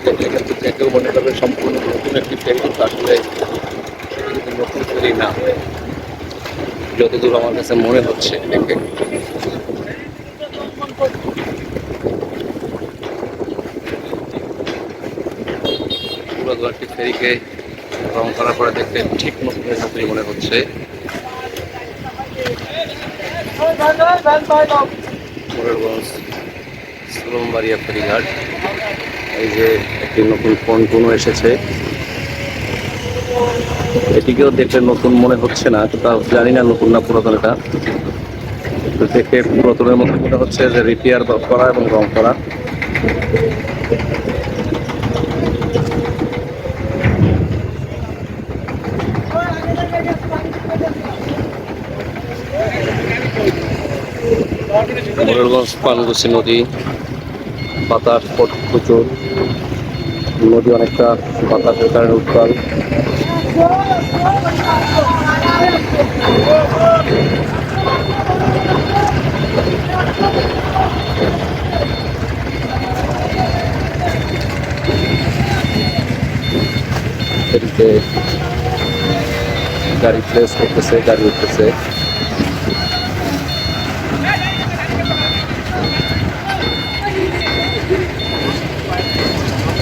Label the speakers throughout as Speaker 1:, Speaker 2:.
Speaker 1: দেখলে কিন্তু যে কেউ মনে করবে সম্পূর্ণ নতুন একটি ফেরি, কিন্তু আসলে সেটা কিন্তু নতুন ফেরি না, যতদূর আমার কাছে মনে হচ্ছে দেখে। পুরাতন একটি ফেরিকে রং করার পরে দেখতে ঠিক নতুনের মতোই মনে হচ্ছে। মোরেলগঞ্জ সুলমবাড়িয়া ফেরিঘাট। এই যে একটি নতুন পন্টুনও এসেছে, এটিকেও দেখে নতুন মনে হচ্ছে না, তা জানি না নতুন না পুরাতন। এটা দেখে পুরাতনের মতো মনে হচ্ছে, যে রিপেয়ার করা এবং রং করা। মোরেলগঞ্জ পানগুছি নদী, বাতাস প্রচুর, নদী অনেকটা বাতাসের কারণে উত্তাল। এদিকে গাড়ি প্লেস করতেছে, গাড়ি উঠতেছে।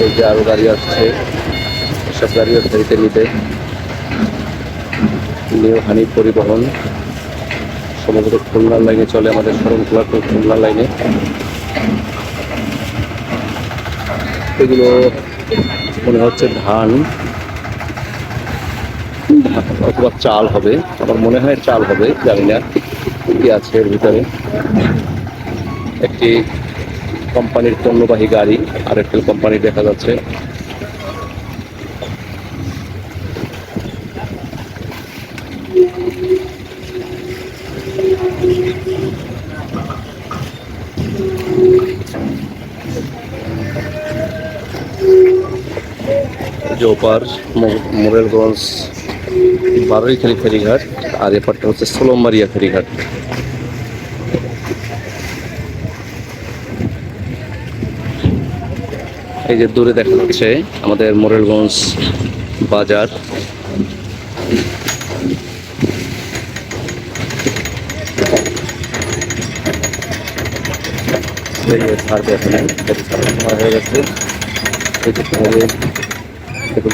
Speaker 1: এই যে আরো গাড়ি আসছে, এসব গাড়িও ফেরিতে নিতে। নিউ হানি পরিবহন সম্ভবত খুলনার লাইনে চলে, আমাদের শরণখোলা টু খুলনা লাইনে। এগুলো মনে হচ্ছে ধান অথবা চাল হবে, আমার মনে হয় চাল হবে, জানি না কি আছে এর ভিতরে। একটি কোম্পানির পণ্যবাহী গাড়ি, আর একটি কোম্পানি দেখা যাচ্ছে। যে ওপার মোরেলগঞ্জ বারৈখালী ফেরিঘাট, আর এপারটা হচ্ছে সুলমবাড়িয়া ফেরিঘাট। এই যে দূরে দেখা যাচ্ছে আমাদের মোরেলগঞ্জ বাজার। এই যে ছাড়বে, এখানে সময় হয়ে গেছে। এই যে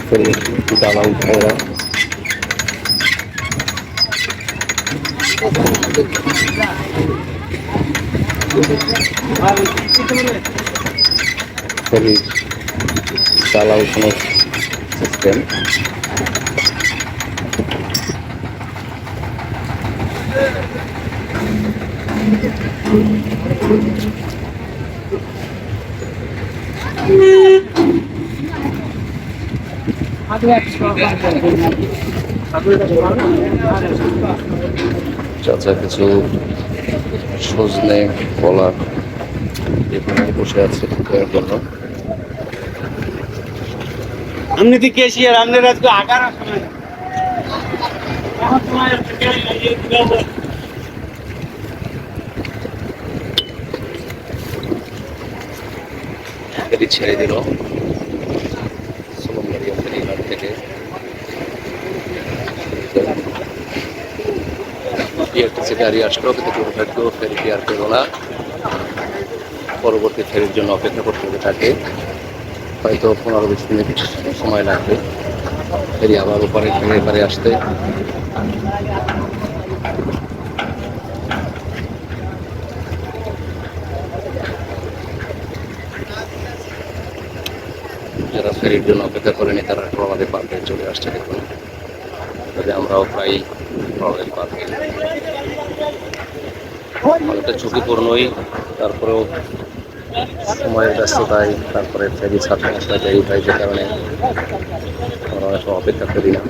Speaker 1: ফেরি ডালা উঠে ওরা। ফেরির ডালা উঠানোর সিস্টেম। চাচা কিছু সজনে কলা এখানে বসে আছে বিক্রয়ের জন্য।
Speaker 2: हमने तो कैसी है हमने रात को आकार
Speaker 1: ফেরি ছেড়ে দিল সুলমবাড়িয়া ফেরিঘাট থেকে। বিআরটিসি গাড়ি আসলো, কিন্তু দুর্ভাগ্য ফেরিটি আর পেল না। পরবর্তী ফেরির জন্য অপেক্ষা করতে হবে তাকে, হয়তো 15-20 মিনিট সময় লাগবে ফেরি আবার ওপারে ফেরি পারে আসতে। যারা ফেরির জন্য অপেক্ষা করেনি তারা আমাদের পার্কে চলে আসছে। দেখুন, তবে আমরাও প্রায় প্রবলেম পার্কে, অনেকটা ঝুঁকিপূর্ণই, তারপরেও সময়ের ব্যস্ততায়, তারপরে ফেরি ছাড়তে আসলে দেরি হয়, যে কারণে আমরা অনেক সময় অপেক্ষা করি না।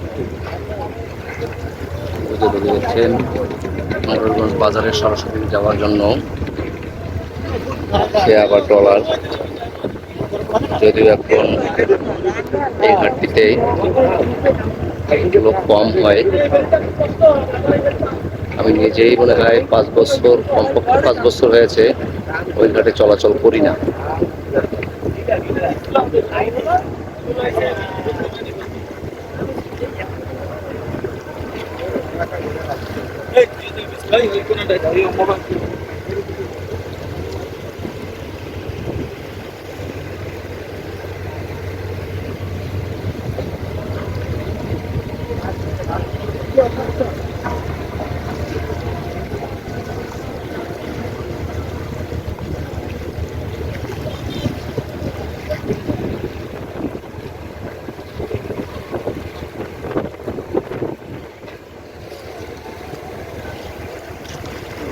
Speaker 1: দেখে দেখছেন মোরেলগঞ্জ বাজারে সরাসরি যাওয়ার জন্য সে আবার ডলার, যদিও এখন এই ঘাটটিতে লোক কম হয়। আমি নিজেই মনে হয় 5 বছর, কমপক্ষে 5 বছর হয়েছে ওই ঘাটে চলাচল করি না।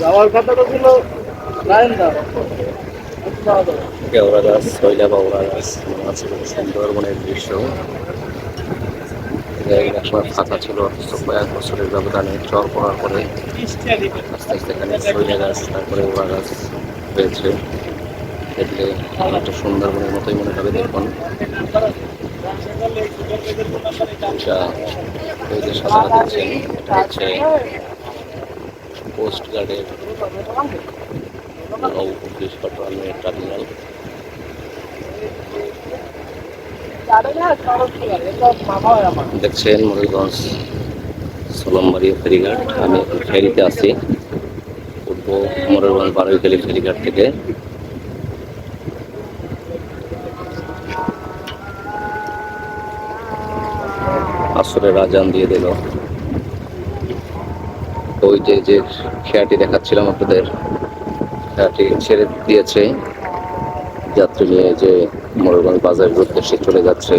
Speaker 2: যাওয়ার কথাটা ছিল রায়ন্দা
Speaker 1: কেওড়া গাছ, শৈলা বাউড়া গাছ মনে আছে, খুব সুন্দরবনের দৃশ্য। জায়গাটা সময় ফাঁকা ছিল, অথচ কয়েক বছরের ব্যবধানে চর পড়ার পরে আস্তে আস্তে এখানে শৈলা গাছ, তারপরে ওড়া গাছ হয়েছে। দেখলে অনেকটা সুন্দরবনের মতোই মনে হবে। দেখুন এটা এই যে সাদা দেখছেন, এটা হচ্ছে কোস্ট গার্ডের টার্মিনাল। দেখছেন ময়ূরগঞ্জ সোলমবাড়ি ফেরিঘাট। আমি এখন ফেরিতে আছি, উঠবো ময়ূরগঞ্জ বারুইখালী ফেরিঘাট থেকে। আসরের আজান দিয়ে দিল। ওই যে যে খেয়াটি দেখাচ্ছিলাম আপনাদের, খেয়াটি ছেড়ে দিয়েছে, যাত্রী নিয়ে যে ময়ূরগঞ্জ বাজারের উদ্দেশ্যে চলে যাচ্ছে।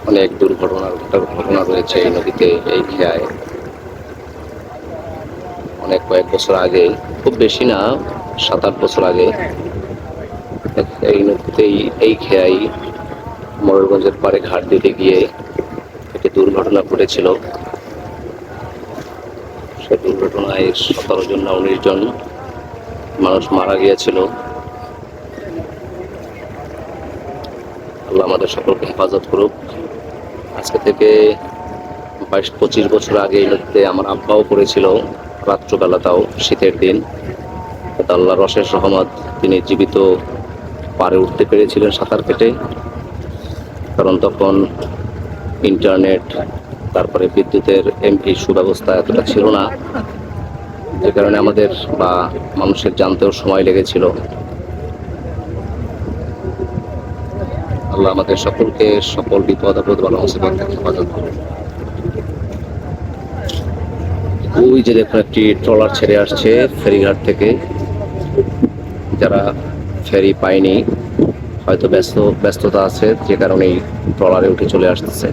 Speaker 1: অনেক দুর্ঘটনার ঘটনা রয়েছে এই নদীতে, এই খেয়ায়। অনেক কয়েক বছর আগে, খুব বেশি না, 7-8 বছর আগে এই নদীতেই, এই খেয়াই ময়ূরগঞ্জের পাড়ে ঘাট দিতে গিয়ে একটি দুর্ঘটনা ঘটেছিল। সেই দুর্ঘটনায় 17 জন না 19 জন মানুষ মারা গিয়েছিল। আল্লাহ আমাদের সকলকে হেফাজত করুক। আজকে থেকে 22-25 বছর আগে এই নদীতে আমার আব্বাও পড়েছিল, রাত্রবেলাটাও, শীতের দিন। আল্লাহর অশেষ রহমত, তিনি জীবিত পারে উঠতে পেরেছিলেন সাঁতার কেটে। কারণ তখন ইন্টারনেট, তারপরে বিদ্যুতের এই সুব্যবস্থা এতটা ছিল না, যে কারণে আমাদের বা মানুষের জানতেও সময় লেগেছিল। আল্লাহ আমাদের সকলকে সকল বিপদ আপদ বালা মুসিবত থেকে হেফাজত করুন। ওই যে দেখুন একটি ট্রলার ছেড়ে আসছে ফেরিঘাট থেকে। যারা ফেরি পায়নি, হয়তো ব্যস্ততা আছে, যে কারণে এই ট্রলারে উঠে চলে আসতেছে।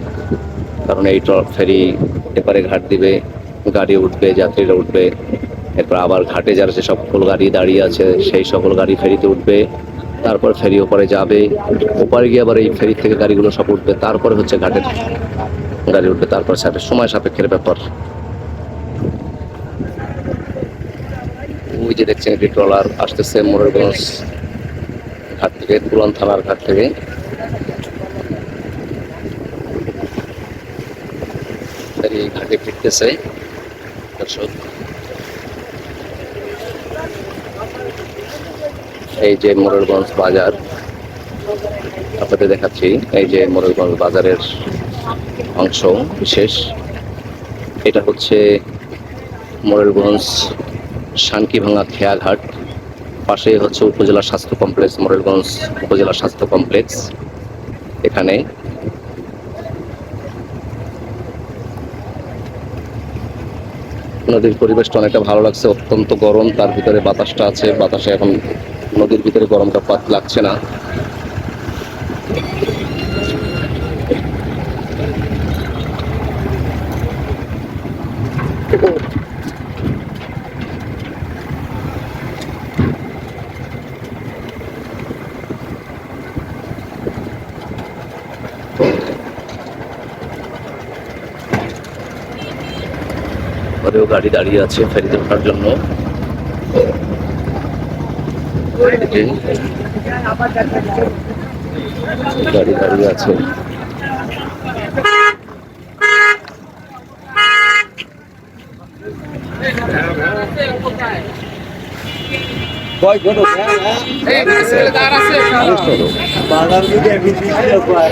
Speaker 1: কারণ এই ফেরি এপারে ঘাট দিবে, গাড়ি উঠবে, যাত্রীরা উঠবে, এরপর আবার ঘাটে যারা যে সকল গাড়ি দাঁড়িয়ে আছে সেই সকল গাড়ি ফেরিতে উঠবে, তারপর ফেরি ওপারে যাবে, ওপারে গিয়ে আবার এই ফেরি থেকে গাড়িগুলো সব উঠবে, তারপরে হচ্ছে ঘাটের গাড়ি উঠবে, তারপর সময় সাপেক্ষের ব্যাপার। ওই যে দেখছেন একটি ট্রলার আসতেছে ময়ূরগঞ্জ ঘাট থেকে, পুরান থানার ঘাট থেকে। এই ঘাটে ফিরতেছে। দর্শক, এই যে ময়ূরগঞ্জ বাজার আপনাদের দেখাচ্ছি, এই যে ময়ূরগঞ্জ বাজারের অংশ বিশেষ। এটা হচ্ছে ময়ূরগঞ্জ শানকিভাঙা খেয়াঘাট, পাশে হচ্ছে উপজেলা স্বাস্থ্য কমপ্লেক্স, ময়ূরগঞ্জ উপজেলা স্বাস্থ্য কমপ্লেক্স। এখানে নদীর পরিবেশটা অনেকটা ভালো লাগছে, অত্যন্ত গরম, তার ভিতরে বাতাসটা আছে, বাতাসে এখন নদীর ভিতরে গরমটা লাগছে না। পরেও গাড়ি দাঁড়িয়ে আছে ফেরিতে ওঠার জন্য। গাড়ি দাঁড়িয়ে আছে।
Speaker 2: কয় কত বাজার যদি এখন 20 টাকা